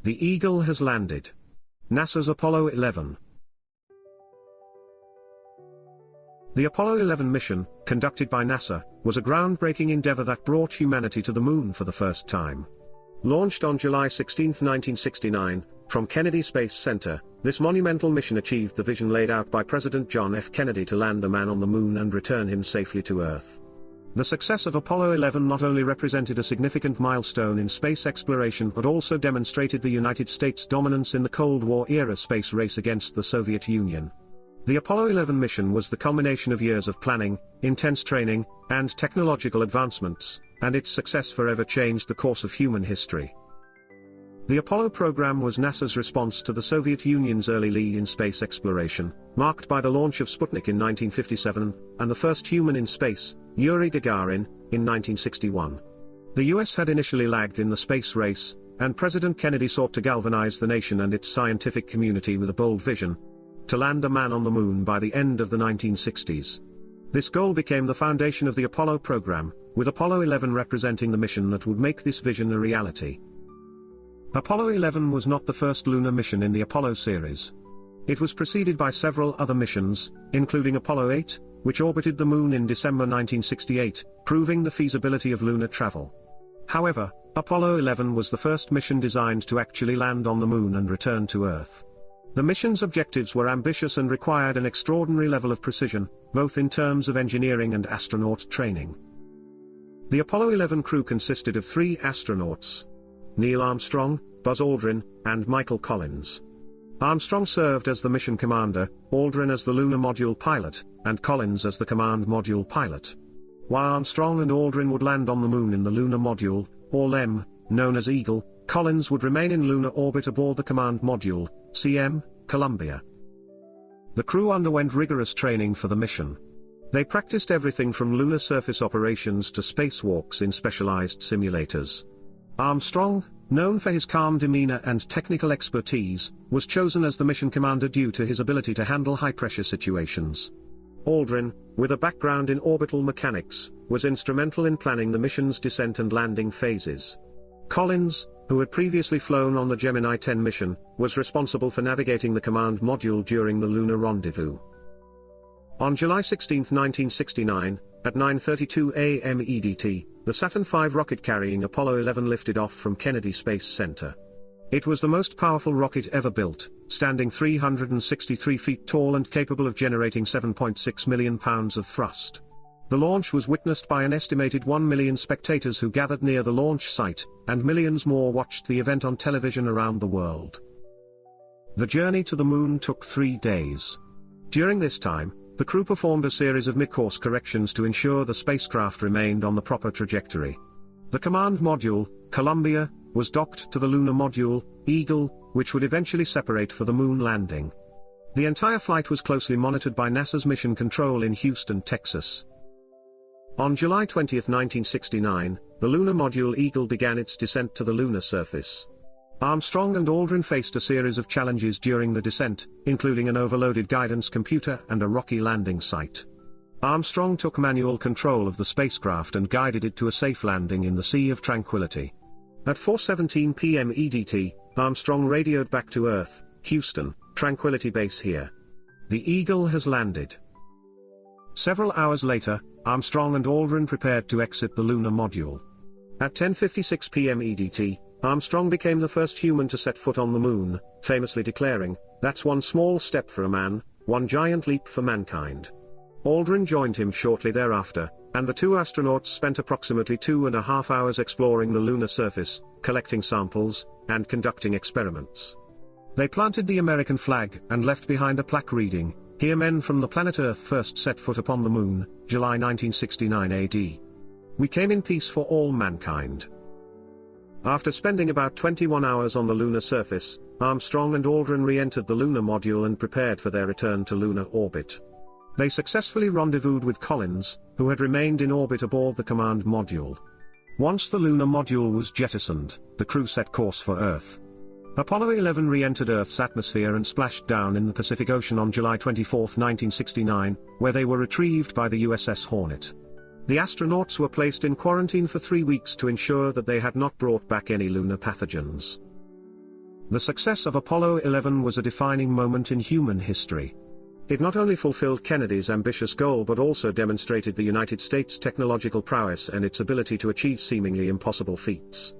The Eagle has landed. NASA's Apollo 11. The Apollo 11 mission, conducted by NASA, was a groundbreaking endeavor that brought humanity to the moon for the first time. Launched on July 16, 1969, from Kennedy Space Center, this monumental mission achieved the vision laid out by President John F. Kennedy to land a man on the moon and return him safely to Earth. The success of Apollo 11 not only represented a significant milestone in space exploration but also demonstrated the United States' dominance in the Cold War-era space race against the Soviet Union. The Apollo 11 mission was the culmination of years of planning, intense training, and technological advancements, and its success forever changed the course of human history. The Apollo program was NASA's response to the Soviet Union's early lead in space exploration, marked by the launch of Sputnik in 1957, and the first human in space, Yuri Gagarin, in 1961. The US had initially lagged in the space race, and President Kennedy sought to galvanize the nation and its scientific community with a bold vision: to land a man on the moon by the end of the 1960s. This goal became the foundation of the Apollo program, with Apollo 11 representing the mission that would make this vision a reality. Apollo 11 was not the first lunar mission in the Apollo series. It was preceded by several other missions, including Apollo 8, which orbited the moon in December 1968, proving the feasibility of lunar travel. However, Apollo 11 was the first mission designed to actually land on the moon and return to Earth. The mission's objectives were ambitious and required an extraordinary level of precision, both in terms of engineering and astronaut training. The Apollo 11 crew consisted of 3 astronauts: Neil Armstrong, Buzz Aldrin, and Michael Collins. Armstrong served as the mission commander, Aldrin as the lunar module pilot, and Collins as the command module pilot. While Armstrong and Aldrin would land on the moon in the lunar module, or LEM, known as Eagle, Collins would remain in lunar orbit aboard the command module, CM, Columbia. The crew underwent rigorous training for the mission. They practiced everything from lunar surface operations to spacewalks in specialized simulators. Armstrong, known for his calm demeanor and technical expertise, was chosen as the mission commander due to his ability to handle high-pressure situations. Aldrin, with a background in orbital mechanics, was instrumental in planning the mission's descent and landing phases. Collins, who had previously flown on the Gemini 10 mission, was responsible for navigating the command module during the lunar rendezvous. On July 16, 1969, at 9:32 a.m. EDT, the Saturn V rocket carrying Apollo 11 lifted off from Kennedy Space Center. It was the most powerful rocket ever built, standing 363 feet tall and capable of generating 7.6 million pounds of thrust. The launch was witnessed by an estimated 1 million spectators who gathered near the launch site, and millions more watched the event on television around the world. The journey to the moon took 3 days. During this time, the crew performed a series of mid-course corrections to ensure the spacecraft remained on the proper trajectory. The command module, Columbia, was docked to the lunar module, Eagle, which would eventually separate for the moon landing. The entire flight was closely monitored by NASA's Mission Control in Houston, Texas. On July 20, 1969, the lunar module Eagle began its descent to the lunar surface. Armstrong and Aldrin faced a series of challenges during the descent, including an overloaded guidance computer and a rocky landing site. Armstrong took manual control of the spacecraft and guided it to a safe landing in the Sea of Tranquility. At 4:17 p.m. EDT, Armstrong radioed back to Earth: "Houston, Tranquility Base here. The Eagle has landed." Several hours later, Armstrong and Aldrin prepared to exit the lunar module. At 10:56 p.m. EDT, Armstrong became the first human to set foot on the moon, famously declaring, "That's one small step for a man, one giant leap for mankind." Aldrin joined him shortly thereafter, and the 2 astronauts spent approximately 2.5 hours exploring the lunar surface, collecting samples, and conducting experiments. They planted the American flag and left behind a plaque reading, "Here men from the planet Earth first set foot upon the moon, July 1969 AD. We came in peace for all mankind." After spending about 21 hours on the lunar surface, Armstrong and Aldrin re-entered the lunar module and prepared for their return to lunar orbit. They successfully rendezvoused with Collins, who had remained in orbit aboard the command module. Once the lunar module was jettisoned, the crew set course for Earth. Apollo 11 re-entered Earth's atmosphere and splashed down in the Pacific Ocean on July 24, 1969, where they were retrieved by the USS Hornet. The astronauts were placed in quarantine for 3 weeks to ensure that they had not brought back any lunar pathogens. The success of Apollo 11 was a defining moment in human history. It not only fulfilled Kennedy's ambitious goal but also demonstrated the United States' technological prowess and its ability to achieve seemingly impossible feats.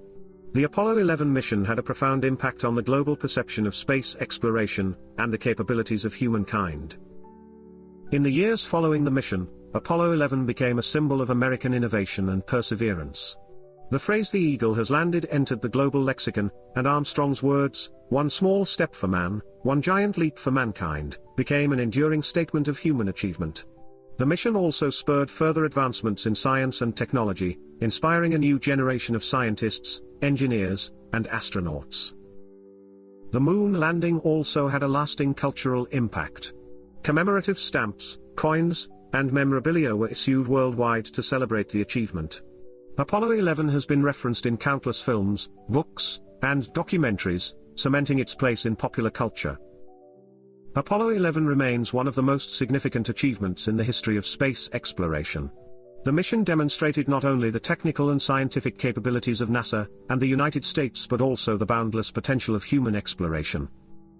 The Apollo 11 mission had a profound impact on the global perception of space exploration and the capabilities of humankind. In the years following the mission, Apollo 11 became a symbol of American innovation and perseverance. The phrase "the Eagle has landed" entered the global lexicon, and Armstrong's words, "one small step for man, one giant leap for mankind," became an enduring statement of human achievement. The mission also spurred further advancements in science and technology, inspiring a new generation of scientists, engineers, and astronauts. The moon landing also had a lasting cultural impact. Commemorative stamps, coins, and memorabilia were issued worldwide to celebrate the achievement. Apollo 11 has been referenced in countless films, books, and documentaries, cementing its place in popular culture. Apollo 11 remains one of the most significant achievements in the history of space exploration. The mission demonstrated not only the technical and scientific capabilities of NASA and the United States but also the boundless potential of human exploration.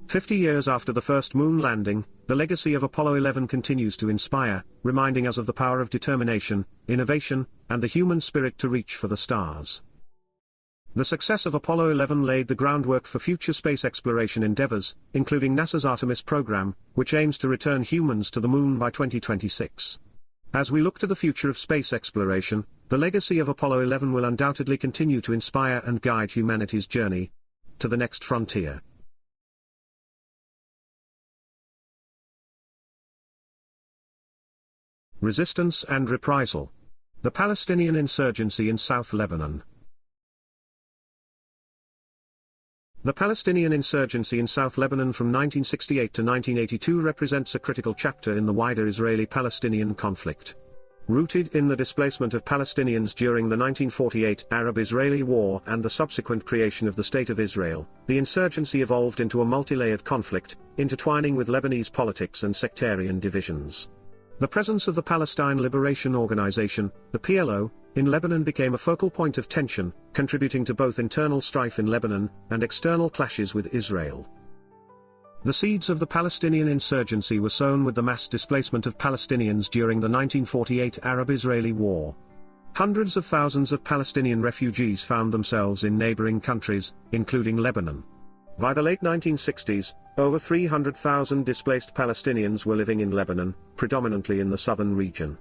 50 years after the first moon landing, the legacy of Apollo 11 continues to inspire, reminding us of the power of determination, innovation, and the human spirit to reach for the stars. The success of Apollo 11 laid the groundwork for future space exploration endeavors, including NASA's Artemis program, which aims to return humans to the moon by 2026. As we look to the future of space exploration, the legacy of Apollo 11 will undoubtedly continue to inspire and guide humanity's journey to the next frontier. Resistance and reprisal. The Palestinian insurgency in South Lebanon. The Palestinian insurgency in South Lebanon from 1968 to 1982 represents a critical chapter in the wider Israeli-Palestinian conflict. Rooted in the displacement of Palestinians during the 1948 Arab-Israeli War and the subsequent creation of the State of Israel, the insurgency evolved into a multi-layered conflict, intertwining with Lebanese politics and sectarian divisions. The presence of the Palestine Liberation Organization, the PLO, in Lebanon became a focal point of tension, contributing to both internal strife in Lebanon and external clashes with Israel. The seeds of the Palestinian insurgency were sown with the mass displacement of Palestinians during the 1948 Arab-Israeli War. Hundreds of thousands of Palestinian refugees found themselves in neighboring countries, including Lebanon. By the late 1960s, over 300,000 displaced Palestinians were living in Lebanon, predominantly in the southern region.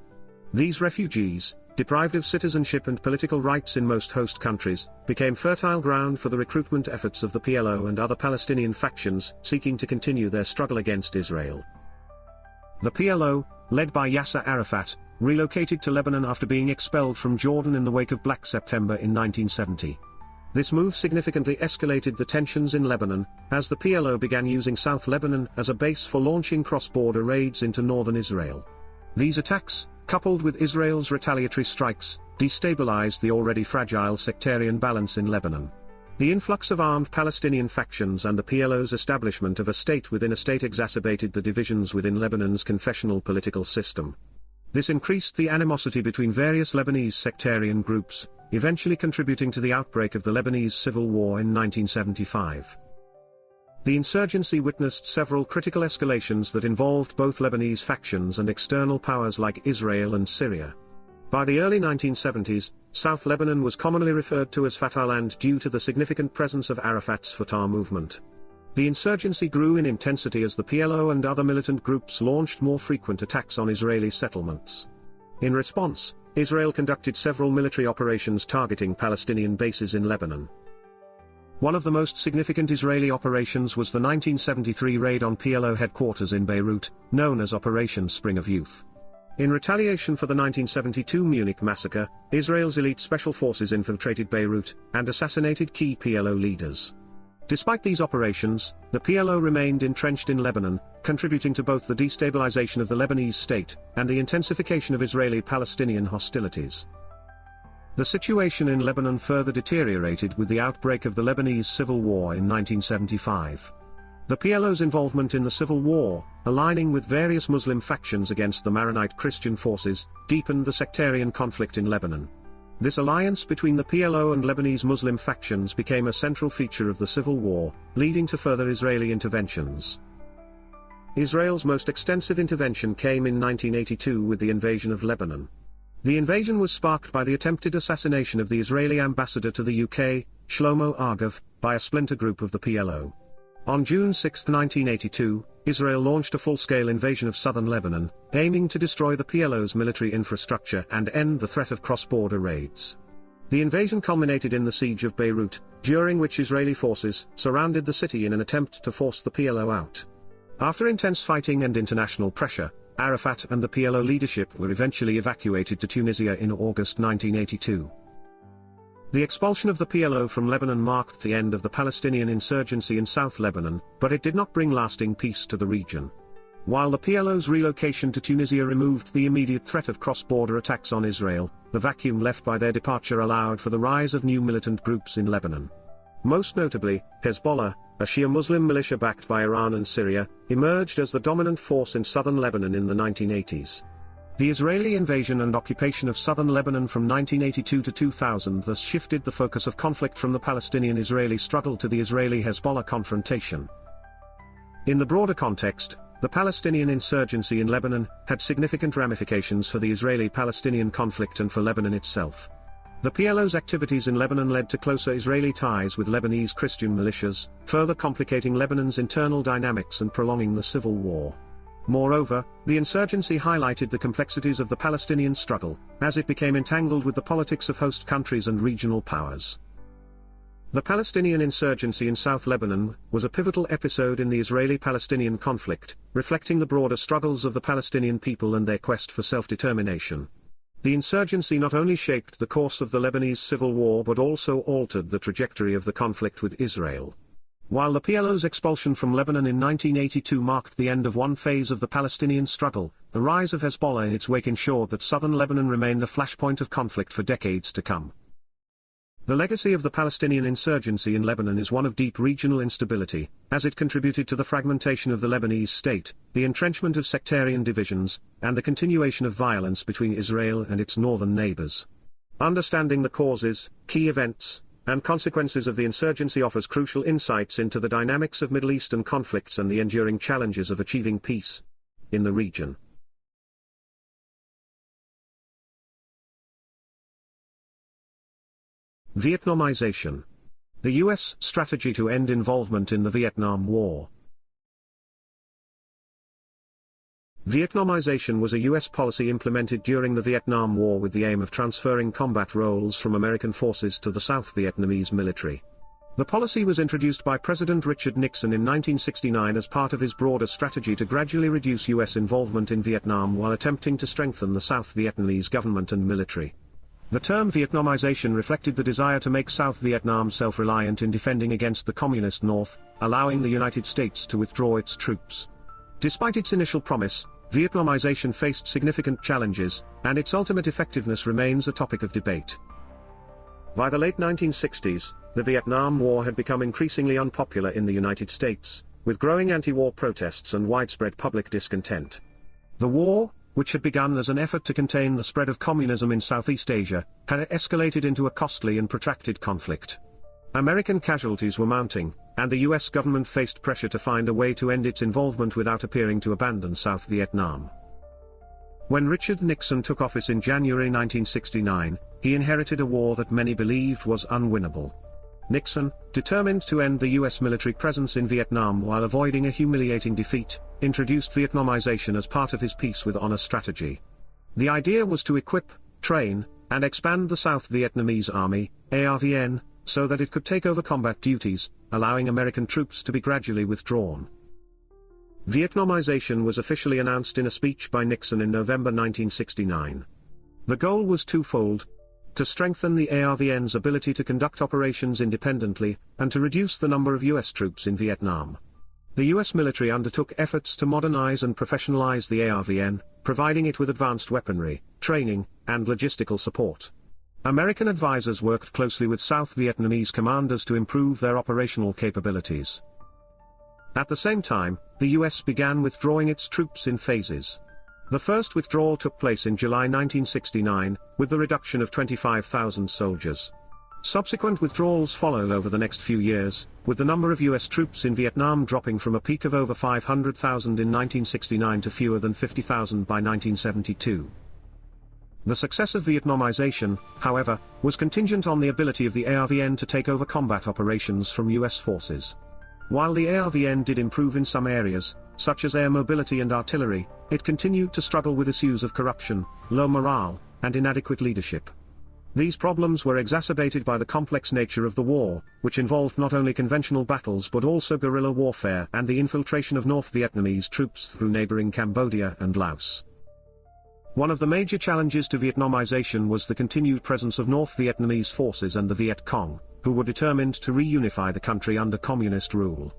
These refugees, deprived of citizenship and political rights in most host countries, became fertile ground for the recruitment efforts of the PLO and other Palestinian factions seeking to continue their struggle against Israel. The PLO, led by Yasser Arafat, relocated to Lebanon after being expelled from Jordan in the wake of Black September in 1970. This move significantly escalated the tensions in Lebanon, as the PLO began using South Lebanon as a base for launching cross-border raids into northern Israel. These attacks, coupled with Israel's retaliatory strikes, destabilized the already fragile sectarian balance in Lebanon. The influx of armed Palestinian factions and the PLO's establishment of a state within a state exacerbated the divisions within Lebanon's confessional political system. This increased the animosity between various Lebanese sectarian groups, eventually contributing to the outbreak of the Lebanese Civil War in 1975. The insurgency witnessed several critical escalations that involved both Lebanese factions and external powers like Israel and Syria. By the early 1970s, South Lebanon was commonly referred to as Fatah Land due to the significant presence of Arafat's Fatah movement. The insurgency grew in intensity as the PLO and other militant groups launched more frequent attacks on Israeli settlements. In response, Israel conducted several military operations targeting Palestinian bases in Lebanon. One of the most significant Israeli operations was the 1973 raid on PLO headquarters in Beirut, known as Operation Spring of Youth. In retaliation for the 1972 Munich massacre, Israel's elite special forces infiltrated Beirut and assassinated key PLO leaders. Despite these operations, the PLO remained entrenched in Lebanon, contributing to both the destabilization of the Lebanese state and the intensification of Israeli-Palestinian hostilities. The situation in Lebanon further deteriorated with the outbreak of the Lebanese Civil War in 1975. The PLO's involvement in the Civil War, aligning with various Muslim factions against the Maronite Christian forces, deepened the sectarian conflict in Lebanon. This alliance between the PLO and Lebanese Muslim factions became a central feature of the civil war, leading to further Israeli interventions. Israel's most extensive intervention came in 1982 with the invasion of Lebanon. The invasion was sparked by the attempted assassination of the Israeli ambassador to the UK, Shlomo Argov, by a splinter group of the PLO. On June 6, 1982, Israel launched a full-scale invasion of southern Lebanon, aiming to destroy the PLO's military infrastructure and end the threat of cross-border raids. The invasion culminated in the siege of Beirut, during which Israeli forces surrounded the city in an attempt to force the PLO out. After intense fighting and international pressure, Arafat and the PLO leadership were eventually evacuated to Tunisia in August 1982. The expulsion of the PLO from Lebanon marked the end of the Palestinian insurgency in South Lebanon, but it did not bring lasting peace to the region. While the PLO's relocation to Tunisia removed the immediate threat of cross-border attacks on Israel, the vacuum left by their departure allowed for the rise of new militant groups in Lebanon. Most notably, Hezbollah, a Shia Muslim militia backed by Iran and Syria, emerged as the dominant force in southern Lebanon in the 1980s. The Israeli invasion and occupation of southern Lebanon from 1982 to 2000 thus shifted the focus of conflict from the Palestinian-Israeli struggle to the Israeli-Hezbollah confrontation. In the broader context, the Palestinian insurgency in Lebanon had significant ramifications for the Israeli-Palestinian conflict and for Lebanon itself. The PLO's activities in Lebanon led to closer Israeli ties with Lebanese Christian militias, further complicating Lebanon's internal dynamics and prolonging the civil war. Moreover, the insurgency highlighted the complexities of the Palestinian struggle, as it became entangled with the politics of host countries and regional powers. The Palestinian insurgency in South Lebanon was a pivotal episode in the Israeli-Palestinian conflict, reflecting the broader struggles of the Palestinian people and their quest for self-determination. The insurgency not only shaped the course of the Lebanese civil war but also altered the trajectory of the conflict with Israel. While the PLO's expulsion from Lebanon in 1982 marked the end of one phase of the Palestinian struggle, the rise of Hezbollah in its wake ensured that southern Lebanon remained the flashpoint of conflict for decades to come. The legacy of the Palestinian insurgency in Lebanon is one of deep regional instability, as it contributed to the fragmentation of the Lebanese state, the entrenchment of sectarian divisions, and the continuation of violence between Israel and its northern neighbors. Understanding the causes, key events, and consequences of the insurgency offers crucial insights into the dynamics of Middle Eastern conflicts and the enduring challenges of achieving peace in the region. Vietnamization. The U.S. strategy to end involvement in the Vietnam War. Vietnamization was a U.S. policy implemented during the Vietnam War with the aim of transferring combat roles from American forces to the South Vietnamese military. The policy was introduced by President Richard Nixon in 1969 as part of his broader strategy to gradually reduce U.S. involvement in Vietnam while attempting to strengthen the South Vietnamese government and military. The term Vietnamization reflected the desire to make South Vietnam self-reliant in defending against the Communist North, allowing the United States to withdraw its troops. Despite its initial promise, Vietnamization faced significant challenges, and its ultimate effectiveness remains a topic of debate. By the late 1960s, the Vietnam War had become increasingly unpopular in the United States, with growing anti-war protests and widespread public discontent. The war, which had begun as an effort to contain the spread of communism in Southeast Asia, had escalated into a costly and protracted conflict. American casualties were mounting, and the U.S. government faced pressure to find a way to end its involvement without appearing to abandon South Vietnam. When Richard Nixon took office in January 1969, he inherited a war that many believed was unwinnable. Nixon, determined to end the U.S. military presence in Vietnam while avoiding a humiliating defeat, introduced Vietnamization as part of his peace with honor strategy. The idea was to equip, train, and expand the South Vietnamese Army, ARVN, so that it could take over combat duties, allowing American troops to be gradually withdrawn. Vietnamization was officially announced in a speech by Nixon in November 1969. The goal was twofold: to strengthen the ARVN's ability to conduct operations independently, and to reduce the number of U.S. troops in Vietnam. The U.S. military undertook efforts to modernize and professionalize the ARVN, providing it with advanced weaponry, training, and logistical support. American advisors worked closely with South Vietnamese commanders to improve their operational capabilities. At the same time, the U.S. began withdrawing its troops in phases. The first withdrawal took place in July 1969, with the reduction of 25,000 soldiers. Subsequent withdrawals followed over the next few years, with the number of US troops in Vietnam dropping from a peak of over 500,000 in 1969 to fewer than 50,000 by 1972. The success of Vietnamization, however, was contingent on the ability of the ARVN to take over combat operations from US forces. While the ARVN did improve in some areas, such as air mobility and artillery, it continued to struggle with issues of corruption, low morale, and inadequate leadership. These problems were exacerbated by the complex nature of the war, which involved not only conventional battles but also guerrilla warfare and the infiltration of North Vietnamese troops through neighboring Cambodia and Laos. One of the major challenges to Vietnamization was the continued presence of North Vietnamese forces and the Viet Cong, who were determined to reunify the country under communist rule.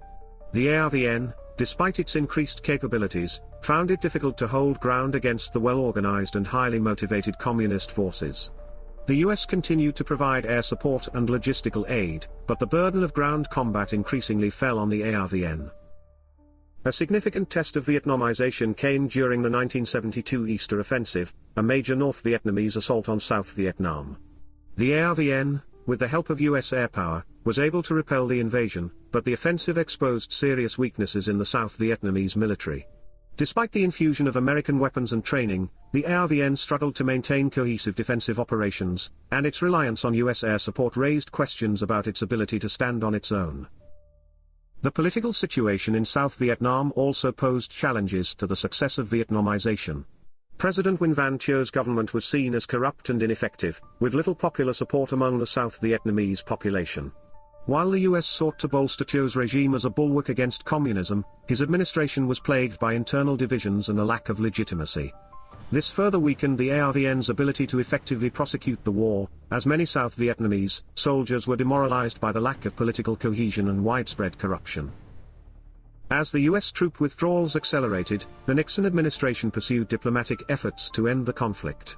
The ARVN, despite its increased capabilities, found it difficult to hold ground against the well-organized and highly motivated communist forces. The US continued to provide air support and logistical aid, but the burden of ground combat increasingly fell on the ARVN. A significant test of Vietnamization came during the 1972 Easter Offensive, a major North Vietnamese assault on South Vietnam. The ARVN, with the help of US air power, was able to repel the invasion, but the offensive exposed serious weaknesses in the South Vietnamese military. Despite the infusion of American weapons and training, the ARVN struggled to maintain cohesive defensive operations, and its reliance on US air support raised questions about its ability to stand on its own. The political situation in South Vietnam also posed challenges to the success of Vietnamization. President Nguyen Van Thio's government was seen as corrupt and ineffective, with little popular support among the South Vietnamese population. While the US sought to bolster Thio's regime as a bulwark against communism, his administration was plagued by internal divisions and a lack of legitimacy. This further weakened the ARVN's ability to effectively prosecute the war, as many South Vietnamese soldiers were demoralized by the lack of political cohesion and widespread corruption. As the US troop withdrawals accelerated, the Nixon administration pursued diplomatic efforts to end the conflict.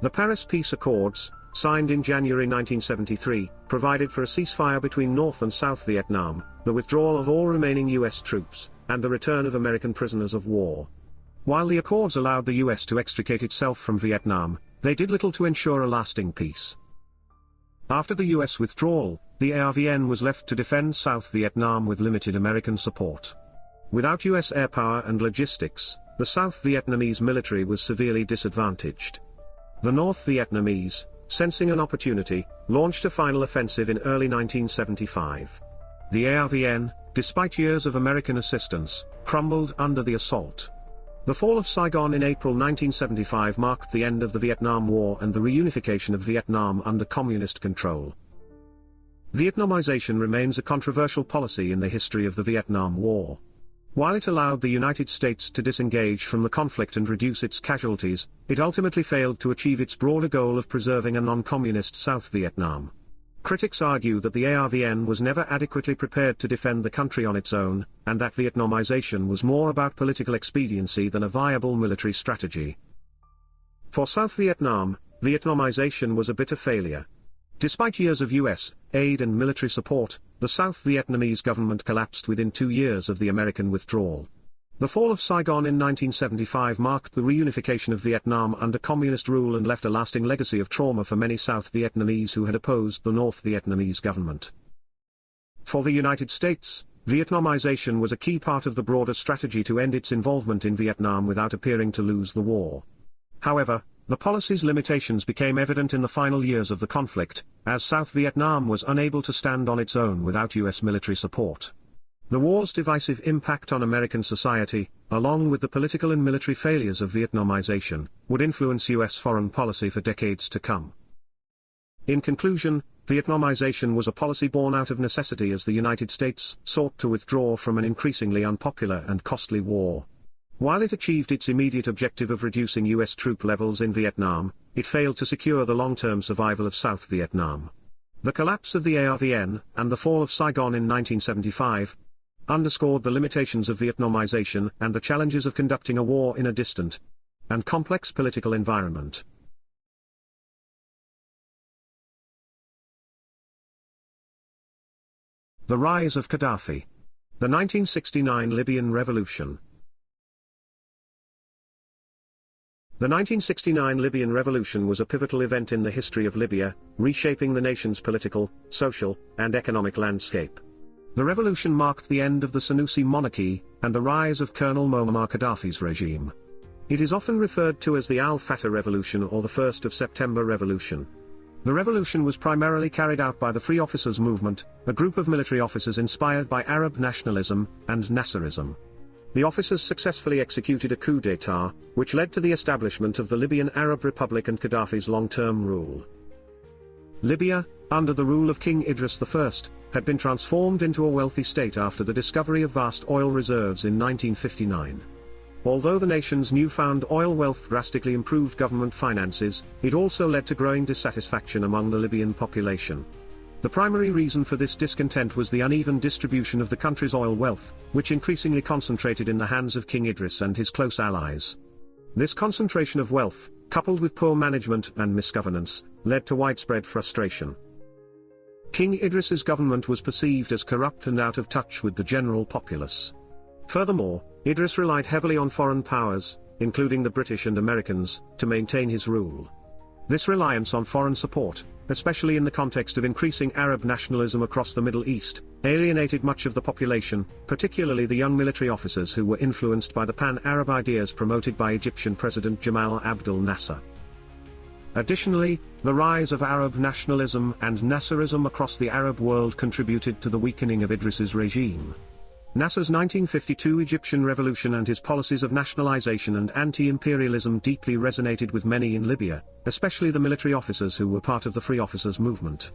The Paris Peace Accords, signed in January 1973, provided for a ceasefire between North and South Vietnam, the withdrawal of all remaining US troops, and the return of American prisoners of war. While the accords allowed the US to extricate itself from Vietnam, they did little to ensure a lasting peace. After the US withdrawal, the ARVN was left to defend South Vietnam with limited American support. Without US air power and logistics, the South Vietnamese military was severely disadvantaged. The North Vietnamese, sensing an opportunity, launched a final offensive in early 1975. The ARVN, despite years of American assistance, crumbled under the assault. The fall of Saigon in April 1975 marked the end of the Vietnam War and the reunification of Vietnam under communist control. Vietnamization remains a controversial policy in the history of the Vietnam War. While it allowed the United States to disengage from the conflict and reduce its casualties, it ultimately failed to achieve its broader goal of preserving a non-communist South Vietnam. Critics argue that the ARVN was never adequately prepared to defend the country on its own, and that Vietnamization was more about political expediency than a viable military strategy. For South Vietnam, Vietnamization was a bitter failure. Despite years of US aid and military support, the South Vietnamese government collapsed within 2 years of the American withdrawal. The fall of Saigon in 1975 marked the reunification of Vietnam under communist rule and left a lasting legacy of trauma for many South Vietnamese who had opposed the North Vietnamese government. For the United States, Vietnamization was a key part of the broader strategy to end its involvement in Vietnam without appearing to lose the war. However, the policy's limitations became evident in the final years of the conflict, as South Vietnam was unable to stand on its own without US military support. The war's divisive impact on American society, along with the political and military failures of Vietnamization, would influence US foreign policy for decades to come. In conclusion, Vietnamization was a policy born out of necessity as the United States sought to withdraw from an increasingly unpopular and costly war. While it achieved its immediate objective of reducing US troop levels in Vietnam, it failed to secure the long-term survival of South Vietnam. The collapse of the ARVN, and the fall of Saigon in 1975, underscored the limitations of Vietnamization and the challenges of conducting a war in a distant and complex political environment. The rise of Gaddafi. The 1969 Libyan Revolution. The 1969 Libyan Revolution was a pivotal event in the history of Libya, reshaping the nation's political, social, and economic landscape. The revolution marked the end of the Senussi monarchy, and the rise of Colonel Muammar Gaddafi's regime. It is often referred to as the Al-Fatah Revolution or the 1st of September Revolution. The revolution was primarily carried out by the Free Officers Movement, a group of military officers inspired by Arab nationalism and Nasserism. The officers successfully executed a coup d'état, which led to the establishment of the Libyan Arab Republic and Gaddafi's long-term rule. Libya, under the rule of King Idris I, had been transformed into a wealthy state after the discovery of vast oil reserves in 1959. Although the nation's newfound oil wealth drastically improved government finances, it also led to growing dissatisfaction among the Libyan population. The primary reason for this discontent was the uneven distribution of the country's oil wealth, which increasingly concentrated in the hands of King Idris and his close allies. This concentration of wealth, coupled with poor management and misgovernance, led to widespread frustration. King Idris's government was perceived as corrupt and out of touch with the general populace. Furthermore, Idris relied heavily on foreign powers, including the British and Americans, to maintain his rule. This reliance on foreign support, especially in the context of increasing Arab nationalism across the Middle East, alienated much of the population, particularly the young military officers who were influenced by the pan-Arab ideas promoted by Egyptian President Jamal Abdel Nasser. Additionally, the rise of Arab nationalism and Nasserism across the Arab world contributed to the weakening of Idris's regime. Nasser's 1952 Egyptian revolution and his policies of nationalization and anti-imperialism deeply resonated with many in Libya, especially the military officers who were part of the Free Officers Movement.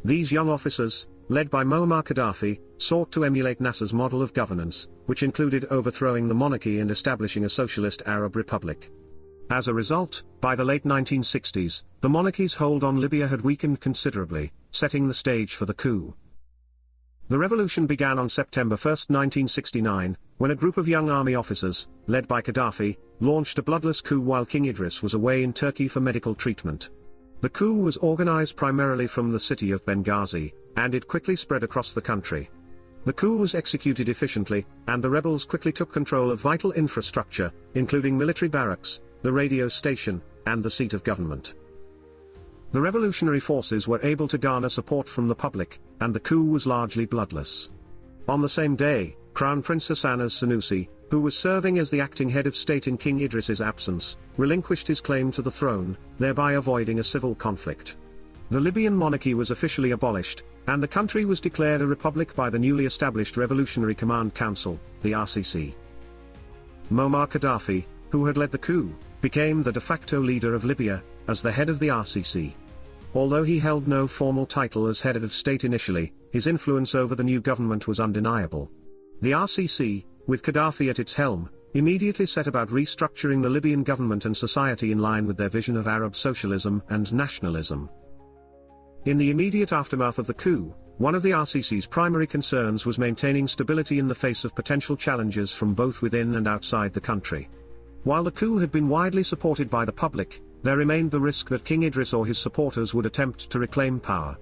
These young officers, led by Muammar Gaddafi, sought to emulate Nasser's model of governance, which included overthrowing the monarchy and establishing a socialist Arab republic. As a result, by the late 1960s, the monarchy's hold on Libya had weakened considerably, setting the stage for the coup. The revolution began on September 1, 1969, when a group of young army officers, led by Gaddafi, launched a bloodless coup while King Idris was away in Turkey for medical treatment. The coup was organized primarily from the city of Benghazi, and it quickly spread across the country. The coup was executed efficiently, and the rebels quickly took control of vital infrastructure, including military barracks, the radio station, and the seat of government. The revolutionary forces were able to garner support from the public, and the coup was largely bloodless. On the same day, Crown Prince Hassan as-Senussi, who was serving as the acting head of state in King Idris's absence, relinquished his claim to the throne, thereby avoiding a civil conflict. The Libyan monarchy was officially abolished, and the country was declared a republic by the newly established Revolutionary Command Council, the RCC. Muammar Gaddafi, who had led the coup, became the de facto leader of Libya, as the head of the RCC. Although he held no formal title as head of state initially, his influence over the new government was undeniable. The RCC, with Gaddafi at its helm, immediately set about restructuring the Libyan government and society in line with their vision of Arab socialism and nationalism. In the immediate aftermath of the coup, one of the RCC's primary concerns was maintaining stability in the face of potential challenges from both within and outside the country. While the coup had been widely supported by the public, there remained the risk that King Idris or his supporters would attempt to reclaim power.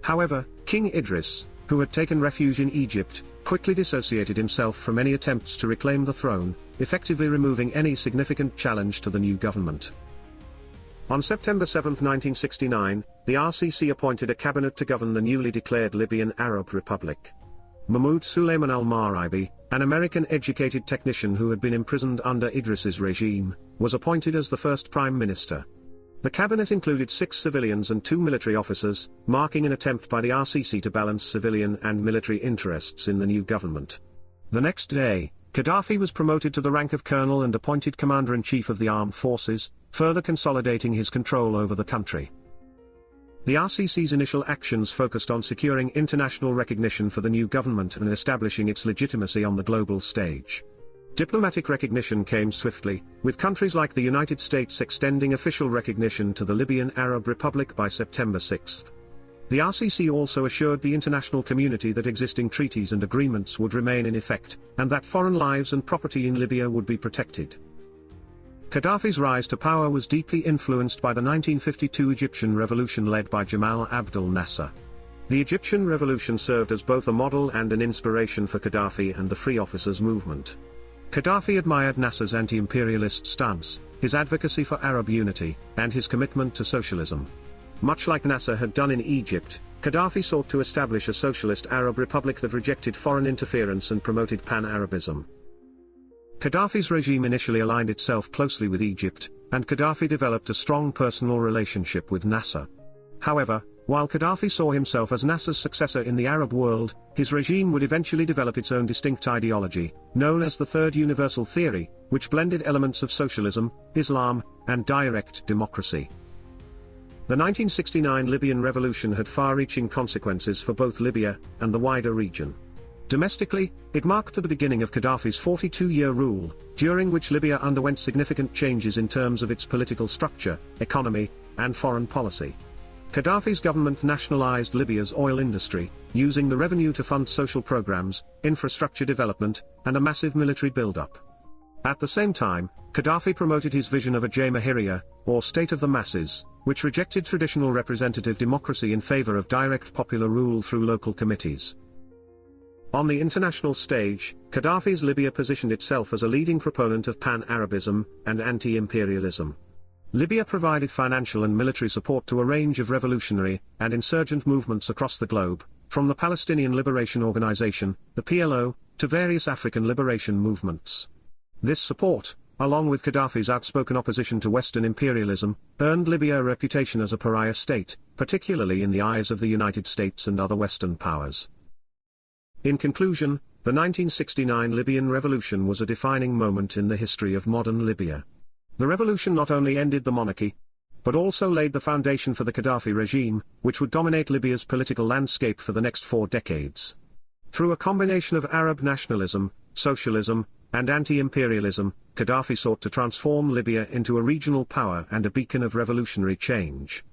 However, King Idris, who had taken refuge in Egypt, quickly dissociated himself from any attempts to reclaim the throne, effectively removing any significant challenge to the new government. On September 7, 1969, the RCC appointed a cabinet to govern the newly declared Libyan Arab Republic. Mahmoud Suleiman al-Maribi, an American-educated technician who had been imprisoned under Idris's regime, was appointed as the first prime minister. The cabinet included 6 civilians and 2 military officers, marking an attempt by the RCC to balance civilian and military interests in the new government. The next day, Gaddafi was promoted to the rank of colonel and appointed commander-in-chief of the armed forces, further consolidating his control over the country. The RCC's initial actions focused on securing international recognition for the new government and establishing its legitimacy on the global stage. Diplomatic recognition came swiftly, with countries like the United States extending official recognition to the Libyan Arab Republic by September 6. The RCC also assured the international community that existing treaties and agreements would remain in effect, and that foreign lives and property in Libya would be protected. Gaddafi's rise to power was deeply influenced by the 1952 Egyptian revolution led by Jamal Abdel Nasser. The Egyptian revolution served as both a model and an inspiration for Gaddafi and the Free Officers Movement. Gaddafi admired Nasser's anti-imperialist stance, his advocacy for Arab unity, and his commitment to socialism. Much like Nasser had done in Egypt, Gaddafi sought to establish a socialist Arab republic that rejected foreign interference and promoted pan-Arabism. Gaddafi's regime initially aligned itself closely with Egypt, and Gaddafi developed a strong personal relationship with Nasser. However, while Gaddafi saw himself as Nasser's successor in the Arab world, his regime would eventually develop its own distinct ideology, known as the Third Universal Theory, which blended elements of socialism, Islam, and direct democracy. The 1969 Libyan revolution had far-reaching consequences for both Libya and the wider region. Domestically, it marked the beginning of Gaddafi's 42-year rule, during which Libya underwent significant changes in terms of its political structure, economy, and foreign policy. Gaddafi's government nationalized Libya's oil industry, using the revenue to fund social programs, infrastructure development, and a massive military buildup. At the same time, Gaddafi promoted his vision of a Jamahiriya, or state of the masses, which rejected traditional representative democracy in favor of direct popular rule through local committees. On the international stage, Gaddafi's Libya positioned itself as a leading proponent of pan-Arabism and anti-imperialism. Libya provided financial and military support to a range of revolutionary and insurgent movements across the globe, from the Palestinian Liberation Organization, the PLO, to various African liberation movements. This support, along with Gaddafi's outspoken opposition to Western imperialism, earned Libya a reputation as a pariah state, particularly in the eyes of the United States and other Western powers. In conclusion, the 1969 Libyan Revolution was a defining moment in the history of modern Libya. The revolution not only ended the monarchy, but also laid the foundation for the Gaddafi regime, which would dominate Libya's political landscape for the next 4 decades. Through a combination of Arab nationalism, socialism, and anti-imperialism, Gaddafi sought to transform Libya into a regional power and a beacon of revolutionary change.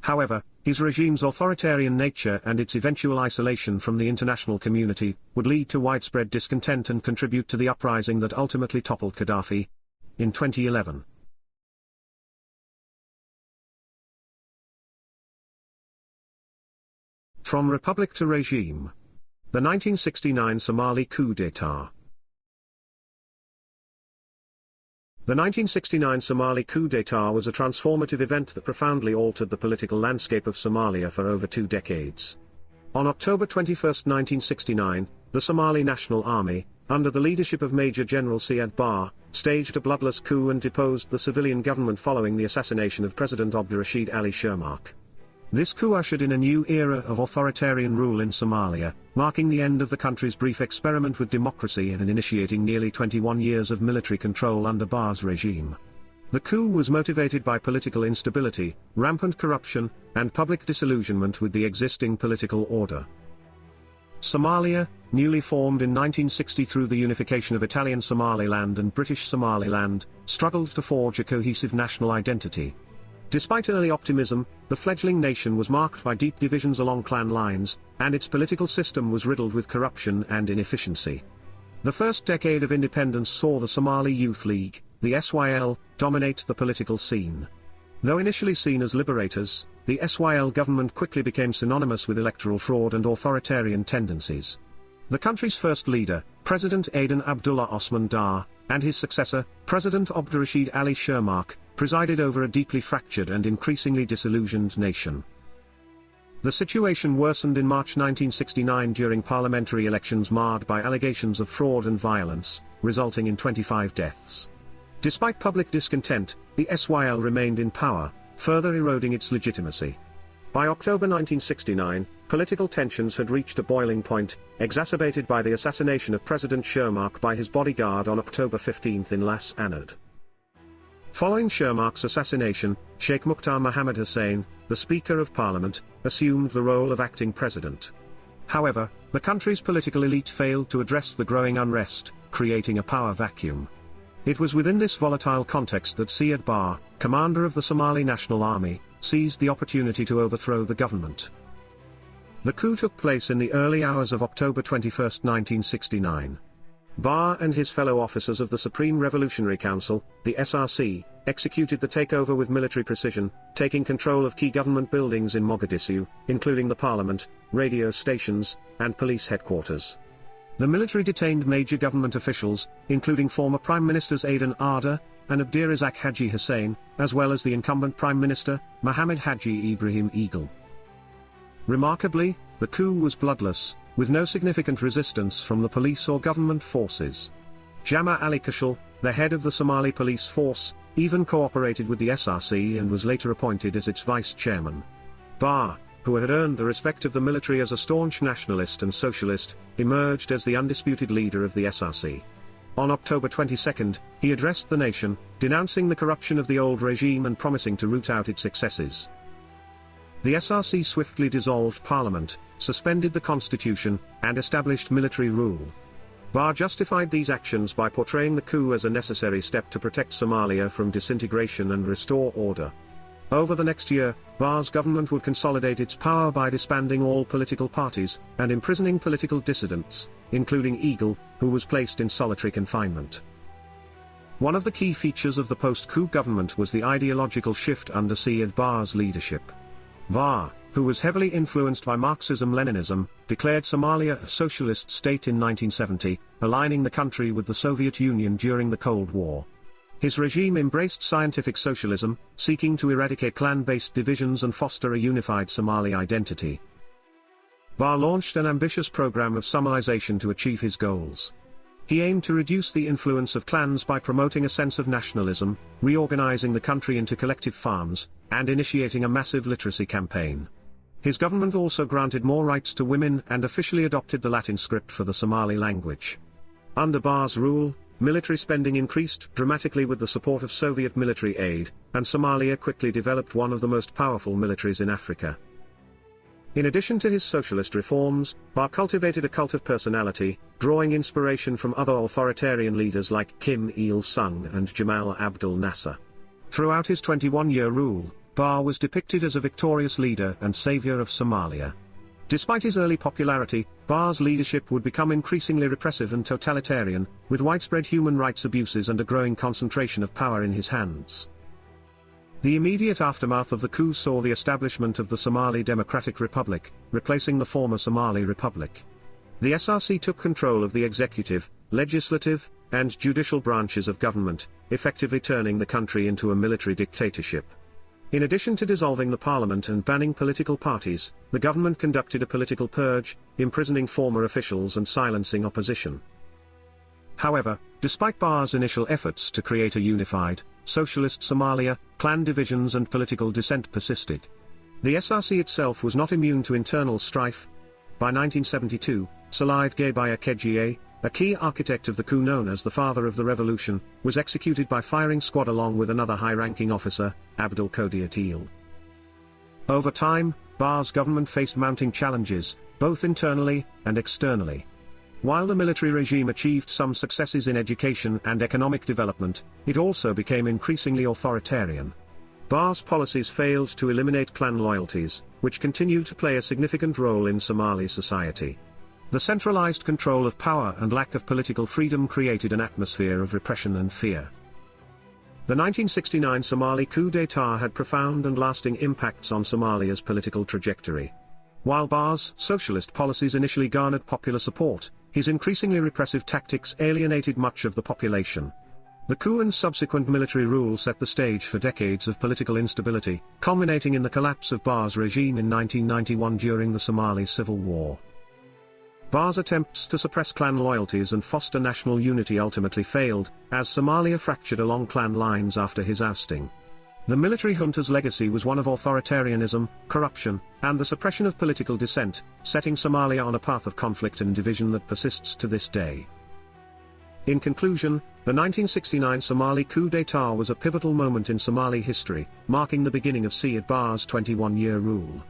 However, his regime's authoritarian nature and its eventual isolation from the international community would lead to widespread discontent and contribute to the uprising that ultimately toppled Gaddafi in 2011. From Republic to Regime. The 1969 Somali coup d'état. The 1969 Somali coup d'état was a transformative event that profoundly altered the political landscape of Somalia for over 2 decades. On October 21, 1969, the Somali National Army, under the leadership of Major General Siad Barre, staged a bloodless coup and deposed the civilian government following the assassination of President Abdirashid Ali Shermarke. This coup ushered in a new era of authoritarian rule in Somalia, marking the end of the country's brief experiment with democracy and initiating nearly 21 years of military control under Barre's regime. The coup was motivated by political instability, rampant corruption, and public disillusionment with the existing political order. Somalia, newly formed in 1960 through the unification of Italian Somaliland and British Somaliland, struggled to forge a cohesive national identity. Despite early optimism, the fledgling nation was marked by deep divisions along clan lines, and its political system was riddled with corruption and inefficiency. The first decade of independence saw the Somali Youth League, the SYL, dominate the political scene. Though initially seen as liberators, the SYL government quickly became synonymous with electoral fraud and authoritarian tendencies. The country's first leader, President Aden Abdullah Osman Dar, and his successor, President Abdirashid Ali Shermarke, presided over a deeply fractured and increasingly disillusioned nation. The situation worsened in March 1969 during parliamentary elections marred by allegations of fraud and violence, resulting in 25 deaths. Despite public discontent, the SYL remained in power, further eroding its legitimacy. By October 1969, political tensions had reached a boiling point, exacerbated by the assassination of President Shermarke by his bodyguard on October 15 in Las Anod. Following Shermarke's assassination, Sheikh Mukhtar Mohammed Hussein, the Speaker of Parliament, assumed the role of acting president. However, the country's political elite failed to address the growing unrest, creating a power vacuum. It was within this volatile context that Siad Barre, commander of the Somali National Army, seized the opportunity to overthrow the government. The coup took place in the early hours of October 21, 1969. Barre and his fellow officers of the Supreme Revolutionary Council, the SRC, executed the takeover with military precision, taking control of key government buildings in Mogadishu, including the parliament, radio stations, and police headquarters. The military detained major government officials, including former Prime Ministers Aden Arda, and Abdirazak Haji Hussein, as well as the incumbent Prime Minister, Mohammed Haji Ibrahim Eagle. Remarkably, the coup was bloodless, with no significant resistance from the police or government forces. Jama Ali Kushal, the head of the Somali police force, even cooperated with the SRC and was later appointed as its vice chairman. Barre, who had earned the respect of the military as a staunch nationalist and socialist, emerged as the undisputed leader of the SRC. On October 22, he addressed the nation, denouncing the corruption of the old regime and promising to root out its excesses. The SRC swiftly dissolved parliament, suspended the constitution, and established military rule. Barre justified these actions by portraying the coup as a necessary step to protect Somalia from disintegration and restore order. Over the next year, Barre's government would consolidate its power by disbanding all political parties, and imprisoning political dissidents, including Eagle, who was placed in solitary confinement. One of the key features of the post-coup government was the ideological shift under Siad Barre's leadership. Barre, who was heavily influenced by Marxism-Leninism, declared Somalia a socialist state in 1970, aligning the country with the Soviet Union during the Cold War. His regime embraced scientific socialism, seeking to eradicate clan-based divisions and foster a unified Somali identity. Barre launched an ambitious program of Somalization to achieve his goals. He aimed to reduce the influence of clans by promoting a sense of nationalism, reorganizing the country into collective farms, and initiating a massive literacy campaign. His government also granted more rights to women and officially adopted the Latin script for the Somali language. Under Barre's rule, military spending increased dramatically with the support of Soviet military aid, and Somalia quickly developed one of the most powerful militaries in Africa. In addition to his socialist reforms, Barre cultivated a cult of personality, drawing inspiration from other authoritarian leaders like Kim Il-sung and Jamal Abdel Nasser. Throughout his 21-year rule, Barre was depicted as a victorious leader and savior of Somalia. Despite his early popularity, Barre's leadership would become increasingly repressive and totalitarian, with widespread human rights abuses and a growing concentration of power in his hands. The immediate aftermath of the coup saw the establishment of the Somali Democratic Republic, replacing the former Somali Republic. The SRC took control of the executive, legislative, and judicial branches of government, effectively turning the country into a military dictatorship. In addition to dissolving the parliament and banning political parties, the government conducted a political purge, imprisoning former officials and silencing opposition. However, despite Barre's initial efforts to create a unified, socialist Somalia, clan divisions and political dissent persisted. The SRC itself was not immune to internal strife. By 1972, Salaid Gabai Akedjie, a key architect of the coup known as the Father of the Revolution, was executed by firing squad along with another high-ranking officer, Abdul Qadir Teal. Over time, Barre's government faced mounting challenges, both internally and externally. While the military regime achieved some successes in education and economic development, it also became increasingly authoritarian. Barre's policies failed to eliminate clan loyalties, which continue to play a significant role in Somali society. The centralized control of power and lack of political freedom created an atmosphere of repression and fear. The 1969 Somali coup d'état had profound and lasting impacts on Somalia's political trajectory. While Barre's socialist policies initially garnered popular support, his increasingly repressive tactics alienated much of the population. The coup and subsequent military rule set the stage for decades of political instability, culminating in the collapse of Barre's regime in 1991 during the Somali Civil War. Barre's attempts to suppress clan loyalties and foster national unity ultimately failed, as Somalia fractured along clan lines after his ousting. The military junta's legacy was one of authoritarianism, corruption, and the suppression of political dissent, setting Somalia on a path of conflict and division that persists to this day. In conclusion, the 1969 Somali coup d'état was a pivotal moment in Somali history, marking the beginning of Siad Barre's 21-year rule.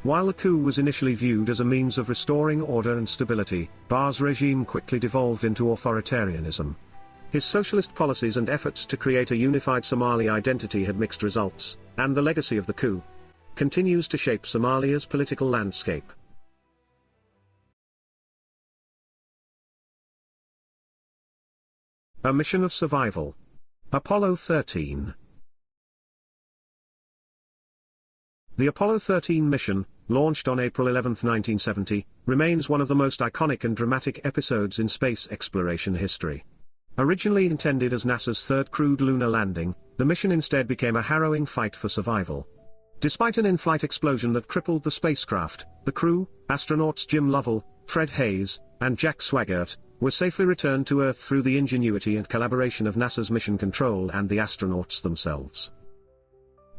While the coup was initially viewed as a means of restoring order and stability, Barre's regime quickly devolved into authoritarianism. His socialist policies and efforts to create a unified Somali identity had mixed results, and the legacy of the coup continues to shape Somalia's political landscape. A mission of survival. Apollo 13. The Apollo 13 mission, launched on April 11, 1970, remains one of the most iconic and dramatic episodes in space exploration history. Originally intended as NASA's third crewed lunar landing, the mission instead became a harrowing fight for survival. Despite an in-flight explosion that crippled the spacecraft, the crew, astronauts Jim Lovell, Fred Haise, and Jack Swigert, were safely returned to Earth through the ingenuity and collaboration of NASA's Mission Control and the astronauts themselves.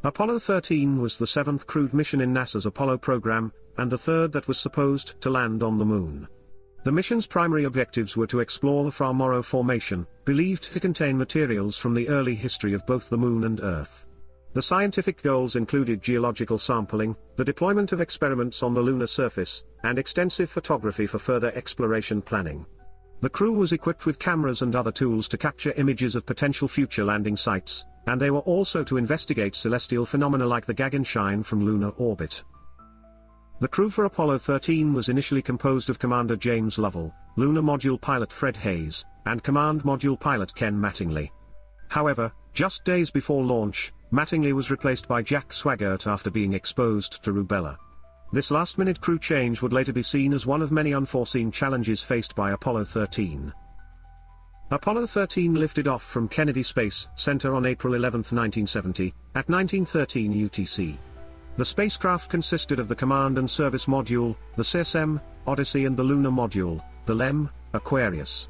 Apollo 13 was the seventh crewed mission in NASA's Apollo program, and the third that was supposed to land on the Moon. The mission's primary objectives were to explore the Fra Mauro Formation, believed to contain materials from the early history of both the Moon and Earth. The scientific goals included geological sampling, the deployment of experiments on the lunar surface, and extensive photography for further exploration planning. The crew was equipped with cameras and other tools to capture images of potential future landing sites, and they were also to investigate celestial phenomena like the Gegenschein from lunar orbit. The crew for Apollo 13 was initially composed of Commander James Lovell, Lunar Module Pilot Fred Haise, and Command Module Pilot Ken Mattingly. However, just days before launch, Mattingly was replaced by Jack Swigert after being exposed to rubella. This last-minute crew change would later be seen as one of many unforeseen challenges faced by Apollo 13. Apollo 13 lifted off from Kennedy Space Center on April 11, 1970, at 1913 UTC. The spacecraft consisted of the Command and Service Module, the CSM, Odyssey, and the Lunar Module, the LEM, Aquarius.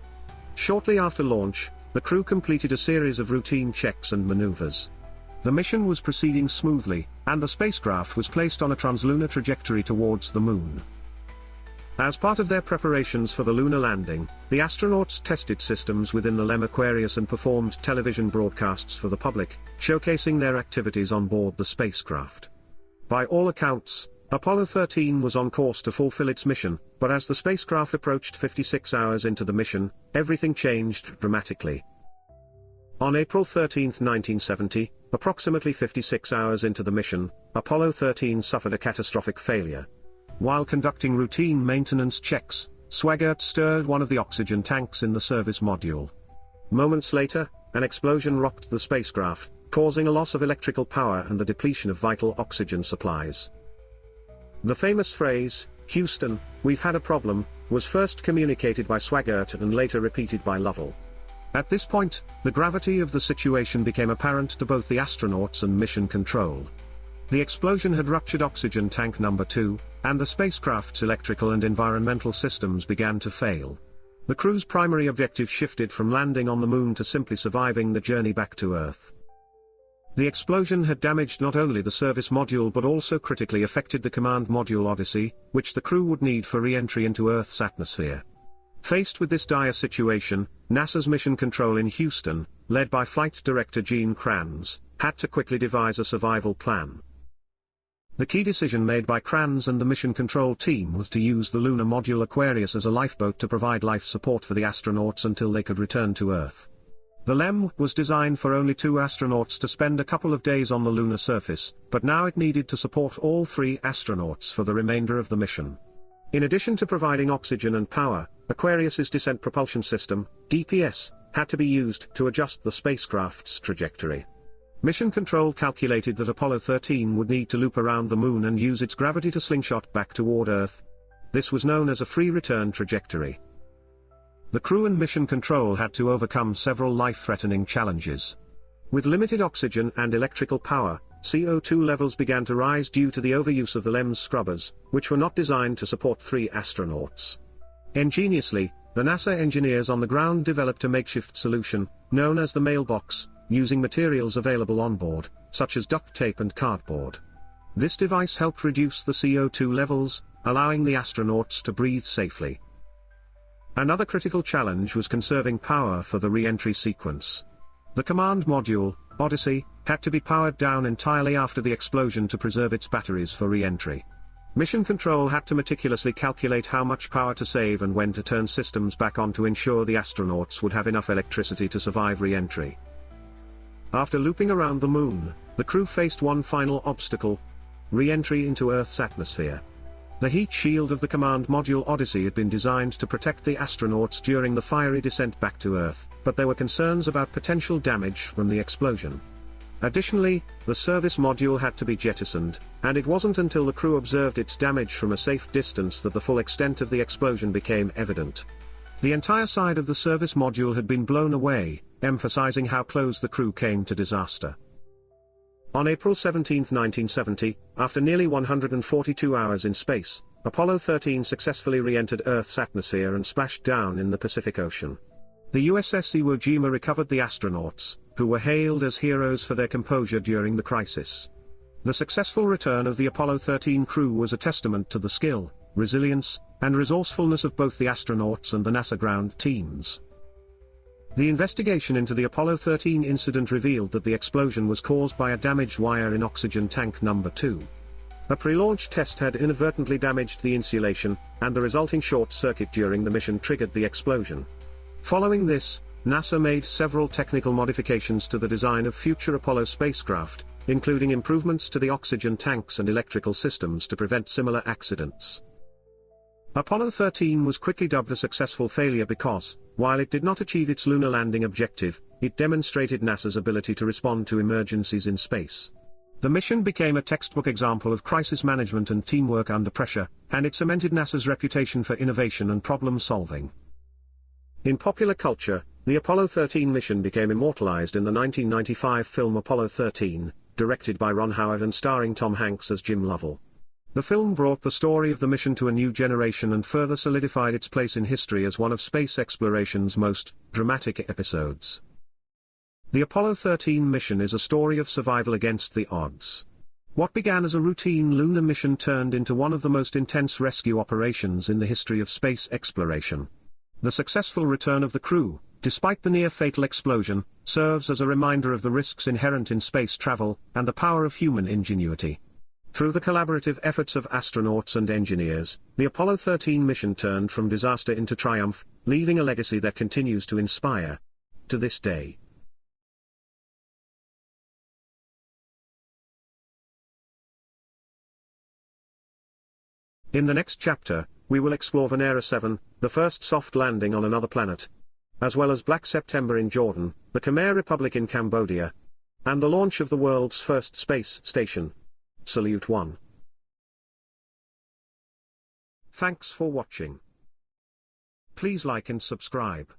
Shortly after launch, the crew completed a series of routine checks and maneuvers. The mission was proceeding smoothly, and the spacecraft was placed on a translunar trajectory towards the Moon. As part of their preparations for the lunar landing, the astronauts tested systems within the LEM Aquarius and performed television broadcasts for the public, showcasing their activities on board the spacecraft. By all accounts, Apollo 13 was on course to fulfill its mission, but as the spacecraft approached 56 hours into the mission, everything changed dramatically. On April 13, 1970, approximately 56 hours into the mission, Apollo 13 suffered a catastrophic failure. While conducting routine maintenance checks, Swigert stirred one of the oxygen tanks in the service module. Moments later, an explosion rocked the spacecraft, causing a loss of electrical power and the depletion of vital oxygen supplies. The famous phrase, "Houston, we've had a problem," was first communicated by Swigert and later repeated by Lovell. At this point, the gravity of the situation became apparent to both the astronauts and Mission Control. The explosion had ruptured oxygen tank number 2, and the spacecraft's electrical and environmental systems began to fail. The crew's primary objective shifted from landing on the Moon to simply surviving the journey back to Earth. The explosion had damaged not only the service module but also critically affected the command module Odyssey, which the crew would need for re-entry into Earth's atmosphere. Faced with this dire situation, NASA's Mission Control in Houston, led by Flight Director Gene Kranz, had to quickly devise a survival plan. The key decision made by Kranz and the Mission Control team was to use the lunar module Aquarius as a lifeboat to provide life support for the astronauts until they could return to Earth. The LEM was designed for only 2 astronauts to spend a couple of days on the lunar surface, but now it needed to support all 3 astronauts for the remainder of the mission. In addition to providing oxygen and power, Aquarius's Descent Propulsion System, DPS, had to be used to adjust the spacecraft's trajectory. Mission Control calculated that Apollo 13 would need to loop around the Moon and use its gravity to slingshot back toward Earth. This was known as a free return trajectory. The crew and Mission Control had to overcome several life-threatening challenges. With limited oxygen and electrical power, CO2 levels began to rise due to the overuse of the LEM's scrubbers, which were not designed to support 3 astronauts. Ingeniously, the NASA engineers on the ground developed a makeshift solution, known as the mailbox, using materials available on board, such as duct tape and cardboard. This device helped reduce the CO2 levels, allowing the astronauts to breathe safely. Another critical challenge was conserving power for the re-entry sequence. The command module, Odyssey, had to be powered down entirely after the explosion to preserve its batteries for re-entry. Mission Control had to meticulously calculate how much power to save and when to turn systems back on to ensure the astronauts would have enough electricity to survive re-entry. After looping around the Moon, the crew faced one final obstacle: re-entry into Earth's atmosphere. The heat shield of the command module Odyssey had been designed to protect the astronauts during the fiery descent back to Earth, but there were concerns about potential damage from the explosion. Additionally, the service module had to be jettisoned, and it wasn't until the crew observed its damage from a safe distance that the full extent of the explosion became evident. The entire side of the service module had been blown away, emphasizing how close the crew came to disaster. On April 17, 1970, after nearly 142 hours in space, Apollo 13 successfully re-entered Earth's atmosphere and splashed down in the Pacific Ocean. The USS Iwo Jima recovered the astronauts, who were hailed as heroes for their composure during the crisis. The successful return of the Apollo 13 crew was a testament to the skill, resilience, and resourcefulness of both the astronauts and the NASA ground teams. The investigation into the Apollo 13 incident revealed that the explosion was caused by a damaged wire in oxygen tank number 2. A pre-launch test had inadvertently damaged the insulation, and the resulting short circuit during the mission triggered the explosion. Following this, NASA made several technical modifications to the design of future Apollo spacecraft, including improvements to the oxygen tanks and electrical systems to prevent similar accidents. Apollo 13 was quickly dubbed a successful failure because, while it did not achieve its lunar landing objective, it demonstrated NASA's ability to respond to emergencies in space. The mission became a textbook example of crisis management and teamwork under pressure, and it cemented NASA's reputation for innovation and problem-solving. In popular culture, the Apollo 13 mission became immortalized in the 1995 film Apollo 13, directed by Ron Howard and starring Tom Hanks as Jim Lovell. The film brought the story of the mission to a new generation and further solidified its place in history as one of space exploration's most dramatic episodes. The Apollo 13 mission is a story of survival against the odds. What began as a routine lunar mission turned into one of the most intense rescue operations in the history of space exploration. The successful return of the crew, despite the near-fatal explosion, serves as a reminder of the risks inherent in space travel and the power of human ingenuity. Through the collaborative efforts of astronauts and engineers, the Apollo 13 mission turned from disaster into triumph, leaving a legacy that continues to inspire to this day. In the next chapter, we will explore Venera 7, the first soft landing on another planet, as well as Black September in Jordan, the Khmer Republic in Cambodia, and the launch of the world's first space station, Salyut 1. Thanks for watching. Please like and subscribe.